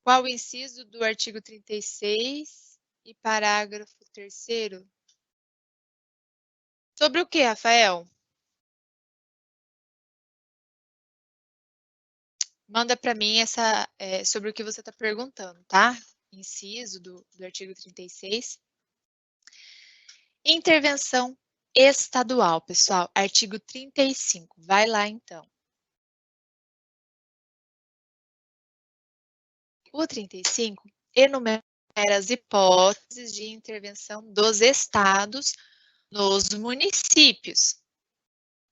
Qual o inciso do artigo 36 e parágrafo 3º? Sobre o que, Rafael? Manda para mim sobre o que você está perguntando, tá? Inciso do artigo 36. Intervenção estadual, pessoal. Artigo 35. Vai lá, então. O 35 enumera as hipóteses de intervenção dos estados nos municípios.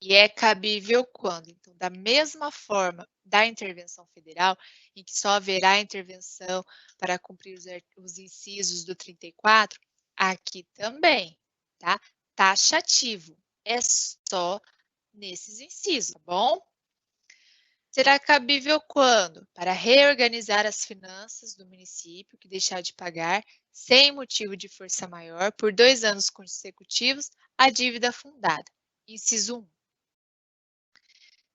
E é cabível quando? Então, da mesma forma da intervenção federal, em que só haverá intervenção para cumprir os incisos do 34, aqui também, tá? Taxativo. É só nesses incisos, tá bom? Será cabível quando? Para reorganizar as finanças do município que deixar de pagar, sem motivo de força maior, por 2 anos consecutivos, a dívida fundada. Inciso 1.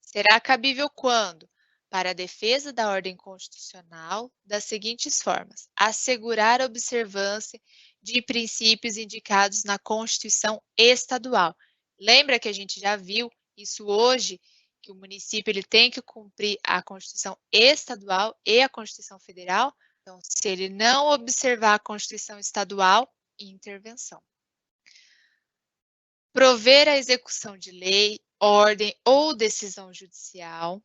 Será cabível quando? Para a defesa da ordem constitucional, das seguintes formas: assegurar a observância de princípios indicados na Constituição Estadual. Lembra que a gente já viu isso hoje, que o município ele tem que cumprir a Constituição Estadual e a Constituição Federal? Então, se ele não observar a Constituição Estadual, intervenção. Prover a execução de lei, ordem ou decisão judicial,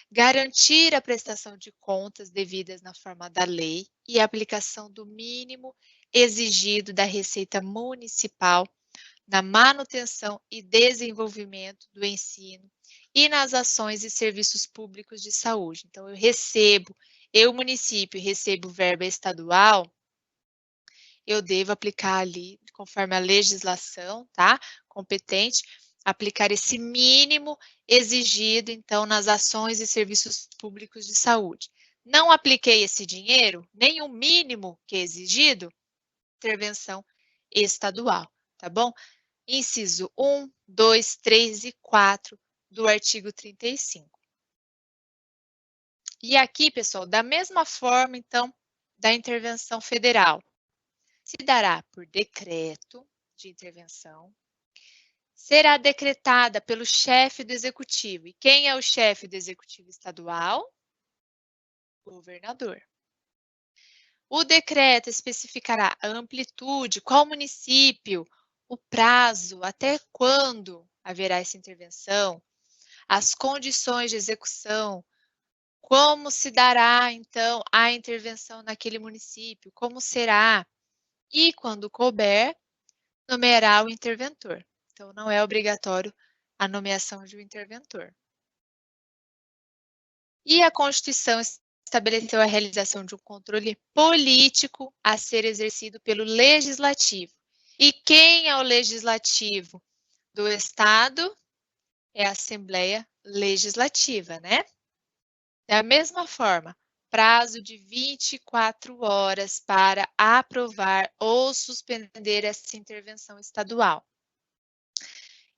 garantir a prestação de contas devidas na forma da lei e a aplicação do mínimo exigido da Receita Municipal na manutenção e desenvolvimento do ensino e nas ações e serviços públicos de saúde. Então, eu, município, recebo verba estadual, eu devo aplicar ali, conforme a legislação, tá? Competente, aplicar esse mínimo exigido, então, nas ações e serviços públicos de saúde. Não apliquei esse dinheiro, nem o mínimo que é exigido, intervenção estadual, tá bom? Inciso 1, 2, 3 e 4 do artigo 35. E aqui, pessoal, da mesma forma, então, da intervenção federal, se dará por decreto de intervenção, será decretada pelo chefe do executivo. E quem é o chefe do executivo estadual? O governador. O decreto especificará a amplitude, qual município, o prazo, até quando haverá essa intervenção, as condições de execução, como se dará, então, a intervenção naquele município, como será, e, quando couber, nomeará o interventor. Então, não é obrigatório a nomeação de um interventor. E a Constituição estabeleceu a realização de um controle político a ser exercido pelo Legislativo. E quem é o Legislativo do Estado? É a Assembleia Legislativa, né? Da mesma forma, prazo de 24 horas para aprovar ou suspender essa intervenção estadual.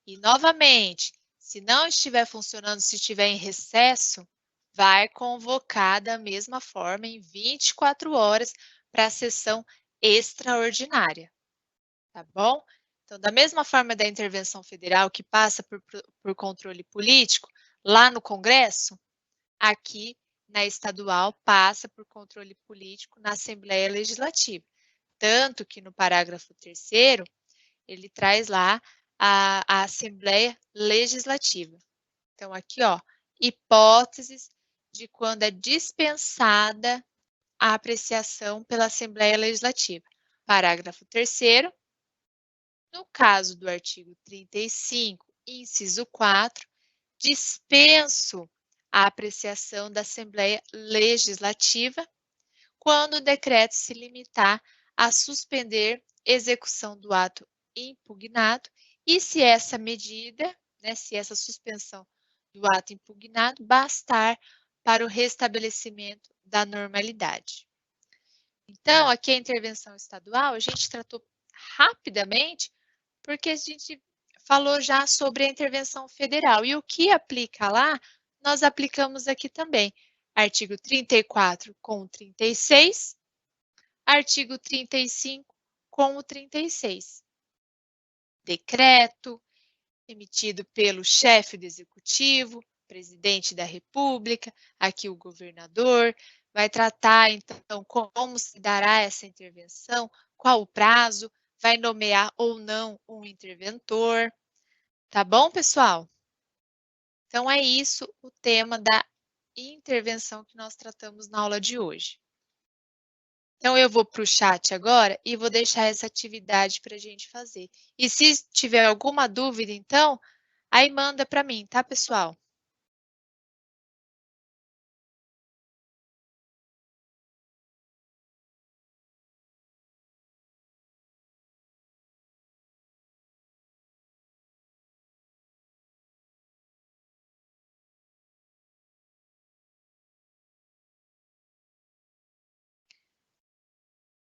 E, novamente, se não estiver funcionando, se estiver em recesso, vai convocar da mesma forma em 24 horas para a sessão extraordinária, tá bom? Então, da mesma forma da intervenção federal, que passa por controle político, lá no Congresso, aqui na estadual passa por controle político na Assembleia Legislativa. Tanto que no parágrafo 3º, ele traz lá a Assembleia Legislativa. Então, aqui, ó, hipóteses de quando é dispensada a apreciação pela Assembleia Legislativa. Parágrafo 3º, no caso do artigo 35, inciso 4, dispenso a apreciação da Assembleia Legislativa quando o decreto se limitar a suspender execução do ato impugnado e se essa medida, né, se essa suspensão do ato impugnado bastar para o restabelecimento da normalidade. Então, aqui a intervenção estadual, a gente tratou rapidamente, porque a gente falou já sobre a intervenção federal. E o que aplica lá, nós aplicamos aqui também. artigo 34 com o 36, artigo 35 com o 36. Decreto emitido pelo chefe do executivo, presidente da República, aqui o governador, vai tratar, então, como se dará essa intervenção, qual o prazo, vai nomear ou não um interventor. Tá bom, pessoal? Então, é isso o tema da intervenção que nós tratamos na aula de hoje. Então, eu vou para o chat agora e vou deixar essa atividade para a gente fazer. E se tiver alguma dúvida, então, aí manda para mim, tá, pessoal?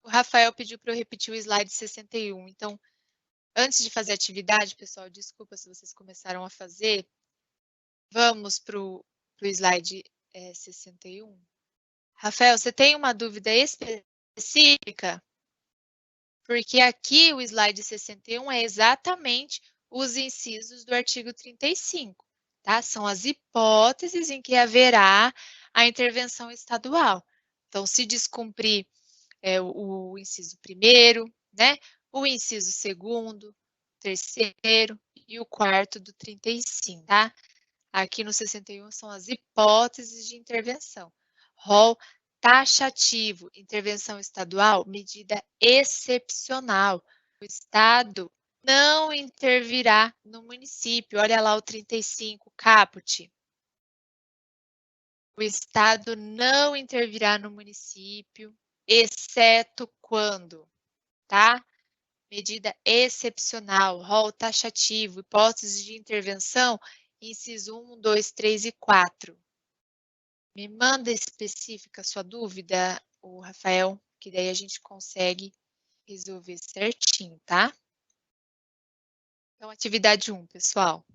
O Rafael pediu para eu repetir o slide 61. Então, antes de fazer a atividade, pessoal, desculpa se vocês começaram a fazer, vamos para o slide 61. Rafael, você tem uma dúvida específica? Porque aqui o slide 61 é exatamente os incisos do artigo 35, tá? São as hipóteses em que haverá a intervenção estadual. Então, se descumprir o inciso 1º, né? O inciso 2º, 3º e o 4º do 35, tá? Aqui no 61 são as hipóteses de intervenção. Rol taxativo, intervenção estadual, medida excepcional. O Estado não intervirá no município. Olha lá o 35, caput. O Estado não intervirá no município, exceto quando, tá? Medida excepcional, rol taxativo, hipótese de intervenção, inciso 1, 2, 3 e 4. Me manda específica a sua dúvida, o Rafael, que daí a gente consegue resolver certinho, tá? Então, atividade 1, pessoal.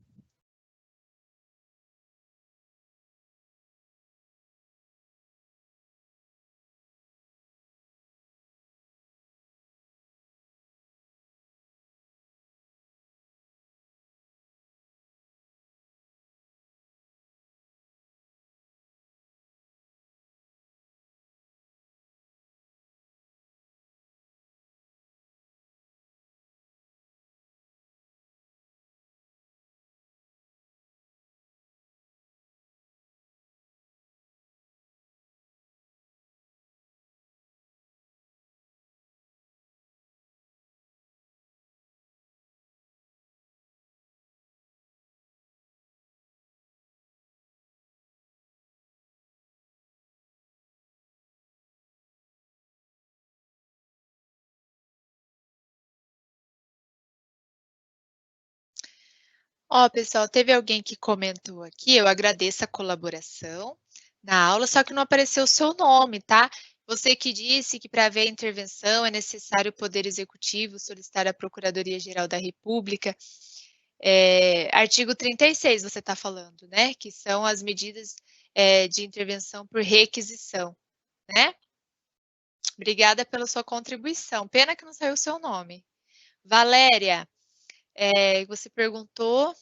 Ó, pessoal, teve alguém que comentou aqui, eu agradeço a colaboração na aula, só que não apareceu o seu nome, tá? Você que disse que para haver a intervenção é necessário o Poder Executivo solicitar à Procuradoria-Geral da República. Artigo 36 você está falando, né? Que são as medidas de intervenção por requisição, né? Obrigada pela sua contribuição. Pena que não saiu o seu nome. Valéria, você perguntou,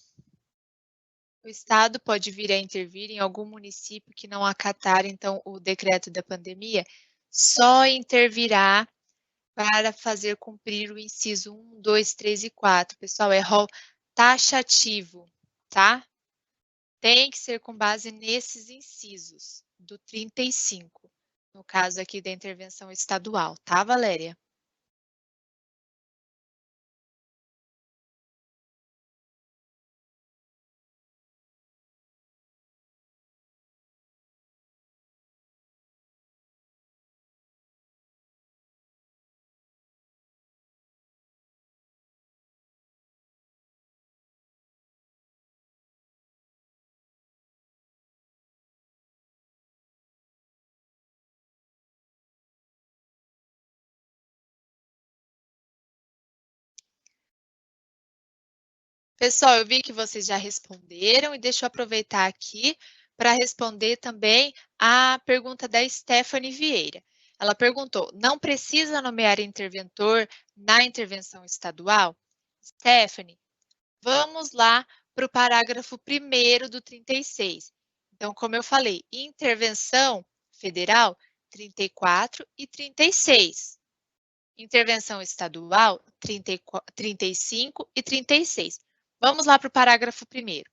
o Estado pode vir a intervir em algum município que não acatar, então, o decreto da pandemia? Só intervirá para fazer cumprir o inciso 1, 2, 3 e 4. Pessoal, é rol taxativo, tá? Tem que ser com base nesses incisos do 35, no caso aqui da intervenção estadual, tá, Valéria? Pessoal, eu vi que vocês já responderam e deixa eu aproveitar aqui para responder também a pergunta da Stephanie Vieira. Ela perguntou: não precisa nomear interventor na intervenção estadual? Stephanie, vamos lá para o parágrafo 1º do 36. Então, como eu falei, intervenção federal, 34 e 36. Intervenção estadual, 35 e 36. Vamos lá para o parágrafo 1º.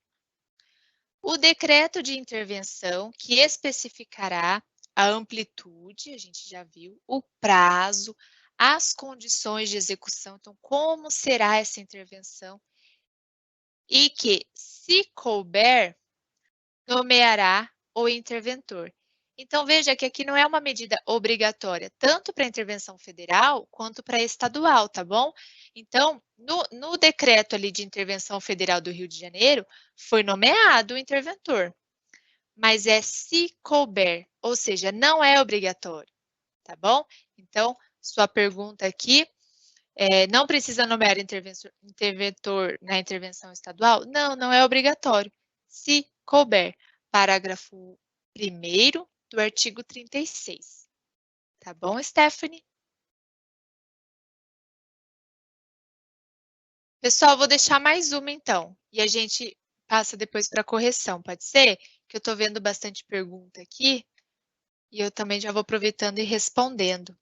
O decreto de intervenção que especificará a amplitude, a gente já viu, o prazo, as condições de execução, então como será essa intervenção, e que, se couber, nomeará o interventor. Então, veja que aqui não é uma medida obrigatória, tanto para a intervenção federal quanto para a estadual, tá bom? Então, no decreto ali de intervenção federal do Rio de Janeiro, foi nomeado o interventor, mas é se couber, ou seja, não é obrigatório, tá bom? Então, sua pergunta aqui não precisa nomear interventor na intervenção estadual? Não, não é obrigatório. Se couber, parágrafo 1º do artigo 36. Tá bom, Stephanie? Pessoal, vou deixar mais uma então, e a gente passa depois para a correção, pode ser? Que eu estou vendo bastante pergunta aqui, e eu também já vou aproveitando e respondendo.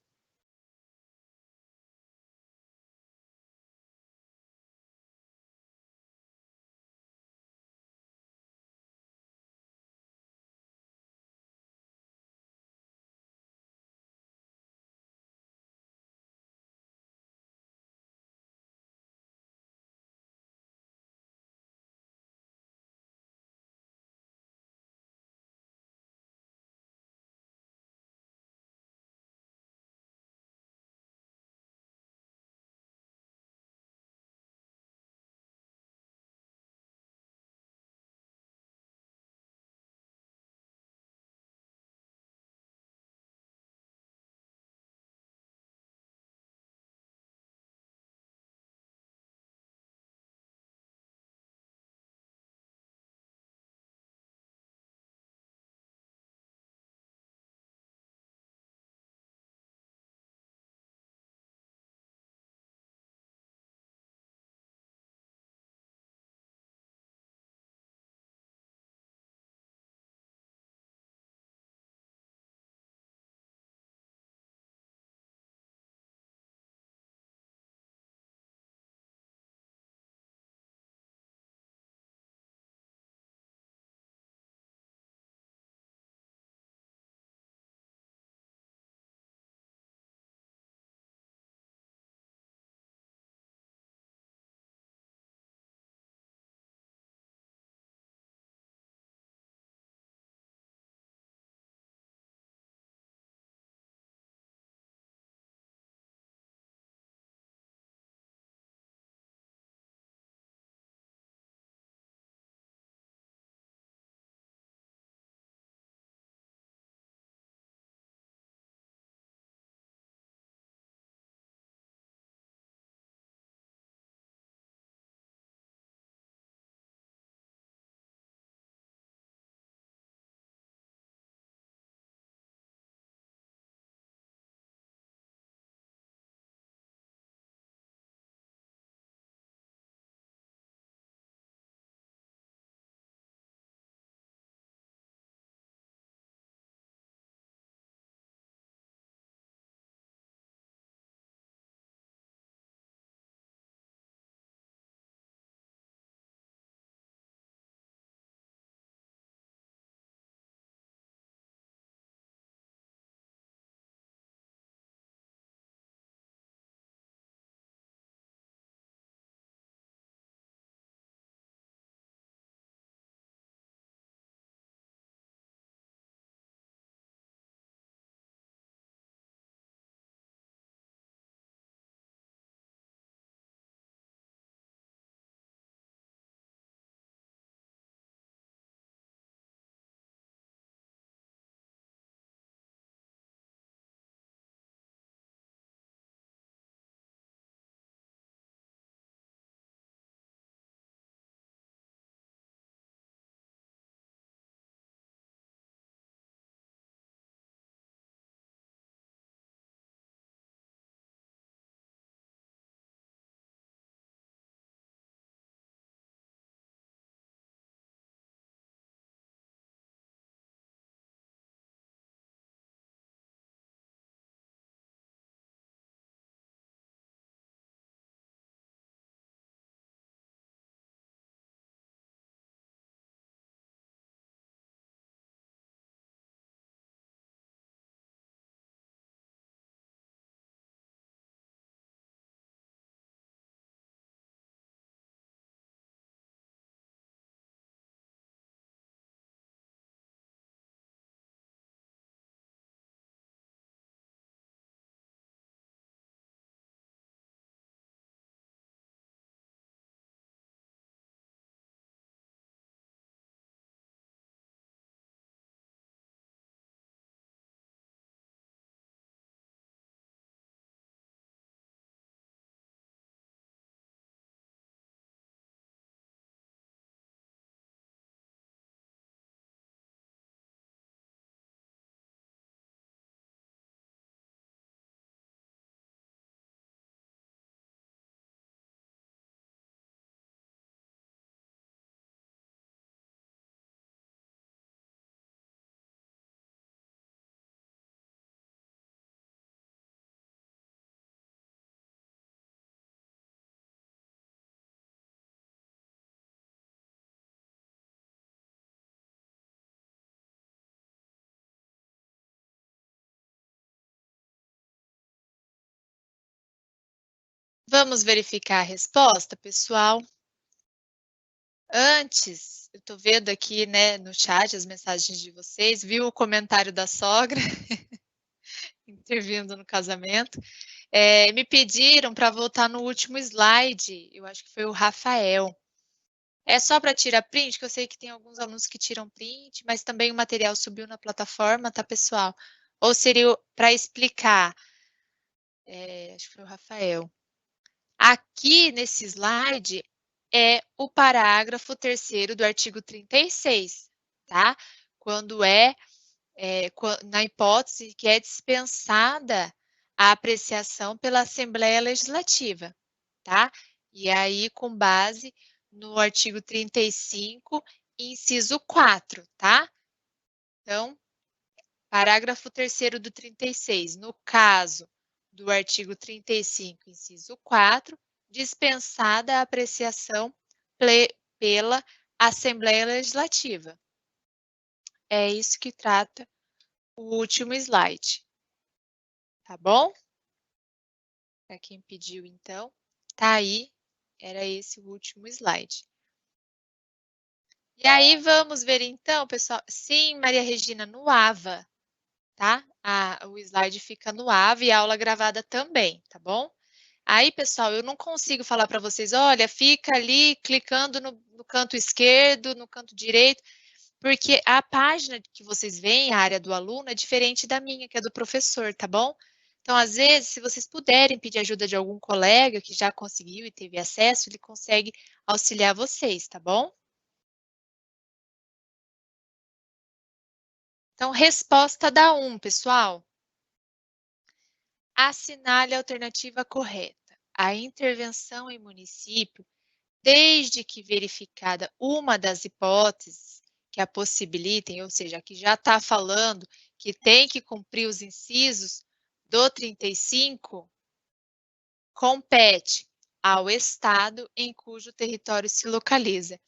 Vamos verificar a resposta, pessoal? Antes, eu estou vendo aqui, né, no chat as mensagens de vocês, viu o comentário da sogra intervindo no casamento. Me pediram para voltar no último slide, eu acho que foi o Rafael. É só para tirar print, que eu sei que tem alguns alunos que tiram print, mas também o material subiu na plataforma, tá, pessoal? Ou seria para explicar? Acho que foi o Rafael. Aqui nesse slide é o parágrafo 3º do artigo 36, tá? Quando na hipótese que é dispensada a apreciação pela Assembleia Legislativa, tá? E aí, com base no artigo 35, inciso 4, tá? Então, parágrafo 3º do 36, no caso do artigo 35, inciso 4, dispensada a apreciação pela Assembleia Legislativa. É isso que trata o último slide. Tá bom? Para quem pediu, então, tá aí, era esse o último slide. E aí, vamos ver então, pessoal. Sim, Maria Regina, no AVA, tá? O slide fica no AVA e a aula gravada também, tá bom? Aí, pessoal, eu não consigo falar para vocês, olha, fica ali clicando no canto esquerdo, no canto direito, porque a página que vocês veem, a área do aluno, é diferente da minha, que é do professor, tá bom? Então, às vezes, se vocês puderem pedir ajuda de algum colega que já conseguiu e teve acesso, ele consegue auxiliar vocês, tá bom? Então, resposta da 1, pessoal. Assinale a alternativa correta. A intervenção em município, desde que verificada uma das hipóteses que a possibilitem, ou seja, que já está falando que tem que cumprir os incisos do 35, compete ao Estado em cujo território se localiza.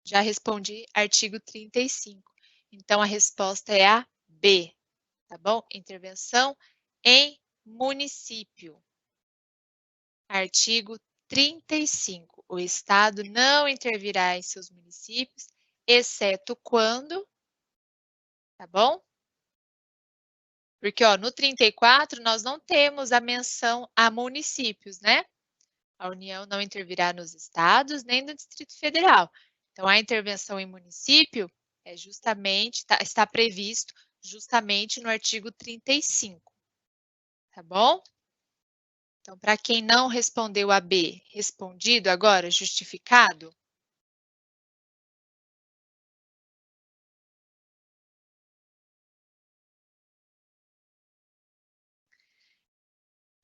Já respondi artigo 35. Então, a resposta é a B, tá bom? Intervenção em município. Artigo 35. O Estado não intervirá em seus municípios, exceto quando, tá bom? Porque, ó, no 34, nós não temos a menção a municípios, né? A União não intervirá nos estados nem no Distrito Federal. Então, a intervenção em município é justamente, está previsto justamente no artigo 35, tá bom? Então, para quem não respondeu a B, respondido agora, justificado?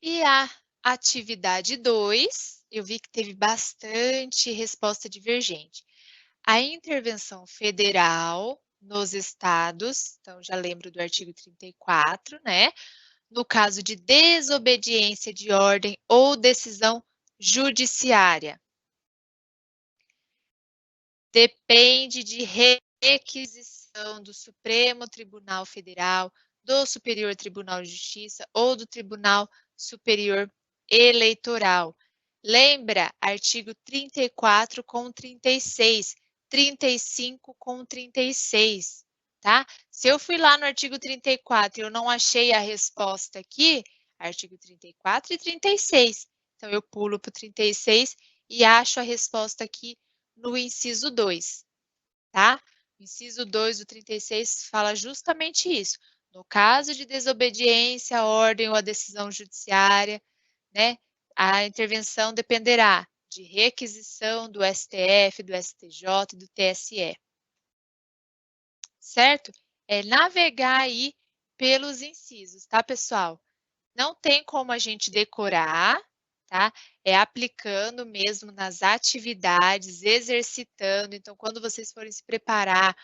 E a atividade 2, eu vi que teve bastante resposta divergente. A intervenção federal nos estados, então já lembro do artigo 34, né? No caso de desobediência de ordem ou decisão judiciária. Depende de requisição do Supremo Tribunal Federal, do Superior Tribunal de Justiça ou do Tribunal Superior Eleitoral. Lembra, artigo 34 com 36, 35 com 36, tá? Se eu fui lá no artigo 34 e eu não achei a resposta aqui, artigo 34 e 36. Então, eu pulo para o 36 e acho a resposta aqui no inciso 2, tá? O inciso 2 do 36 fala justamente isso. No caso de desobediência à ordem ou à decisão judiciária, né, a intervenção dependerá de requisição do STF, do STJ e do TSE. Certo? É navegar aí pelos incisos, tá, pessoal? Não tem como a gente decorar, tá? É aplicando mesmo nas atividades, exercitando. Então, quando vocês forem se preparar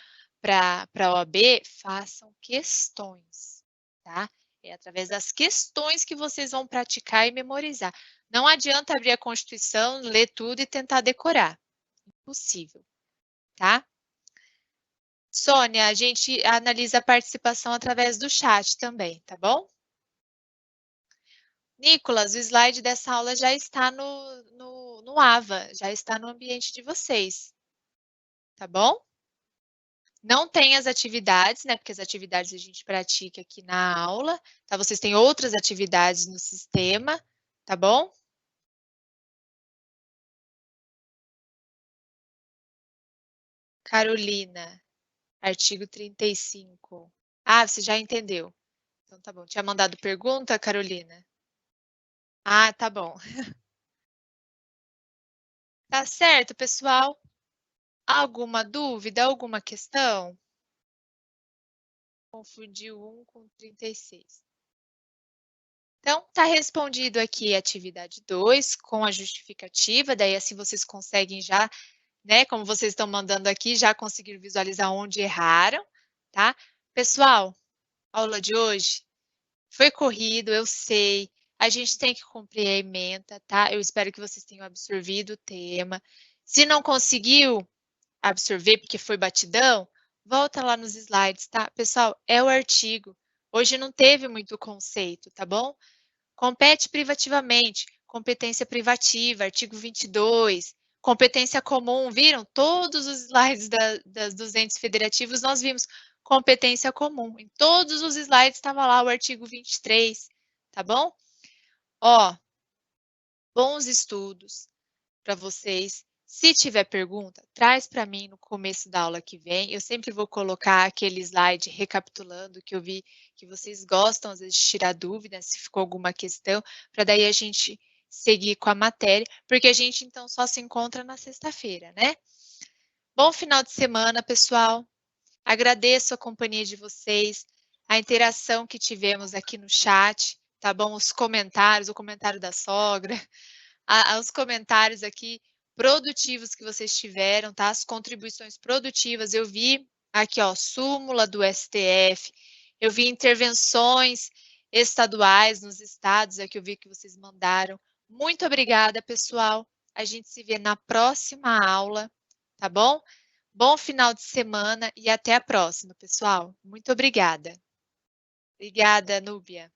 para a OAB, façam questões, tá? É através das questões que vocês vão praticar e memorizar. Não adianta abrir a Constituição, ler tudo e tentar decorar. Impossível, tá? Sônia, a gente analisa a participação através do chat também, tá bom? Nicolas, o slide dessa aula já está no Ava, já está no ambiente de vocês, tá bom? Não tem as atividades, né? Porque as atividades a gente pratica aqui na aula, tá? Vocês têm outras atividades no sistema, tá bom? Carolina, artigo 35. Ah, você já entendeu. Então tá bom. Tinha mandado pergunta, Carolina? Ah, tá bom. Tá certo, pessoal? Alguma dúvida, alguma questão? Confundiu 1 com 36. Então, tá respondido aqui a atividade 2 com a justificativa, daí assim vocês conseguem já, né, como vocês estão mandando aqui, já conseguiram visualizar onde erraram, tá? Pessoal, a aula de hoje foi corrido, eu sei, a gente tem que cumprir a ementa, tá? Eu espero que vocês tenham absorvido o tema. Se não conseguiu absorver porque foi batidão, volta lá nos slides, tá? Pessoal, é o artigo. Hoje não teve muito conceito, tá bom? Compete privativamente, competência privativa, artigo 22, competência comum, viram? Todos os slides dos entes federativos nós vimos competência comum. Em todos os slides estava lá o artigo 23, tá bom? Ó, bons estudos para vocês. Se tiver pergunta, traz para mim no começo da aula que vem. Eu sempre vou colocar aquele slide recapitulando que eu vi que vocês gostam às vezes de tirar dúvidas, se ficou alguma questão, para daí a gente seguir com a matéria, porque a gente então só se encontra na sexta-feira, né? Bom final de semana, pessoal. Agradeço a companhia de vocês, a interação que tivemos aqui no chat, tá bom? Os comentários, o comentário da sogra, os comentários aqui produtivos que vocês tiveram, tá? As contribuições produtivas, eu vi aqui, ó, súmula do STF, eu vi intervenções estaduais nos estados, é que eu vi que vocês mandaram. Muito obrigada, pessoal. A gente se vê na próxima aula, tá bom? Bom final de semana e até a próxima, pessoal. Muito obrigada. Obrigada, Núbia.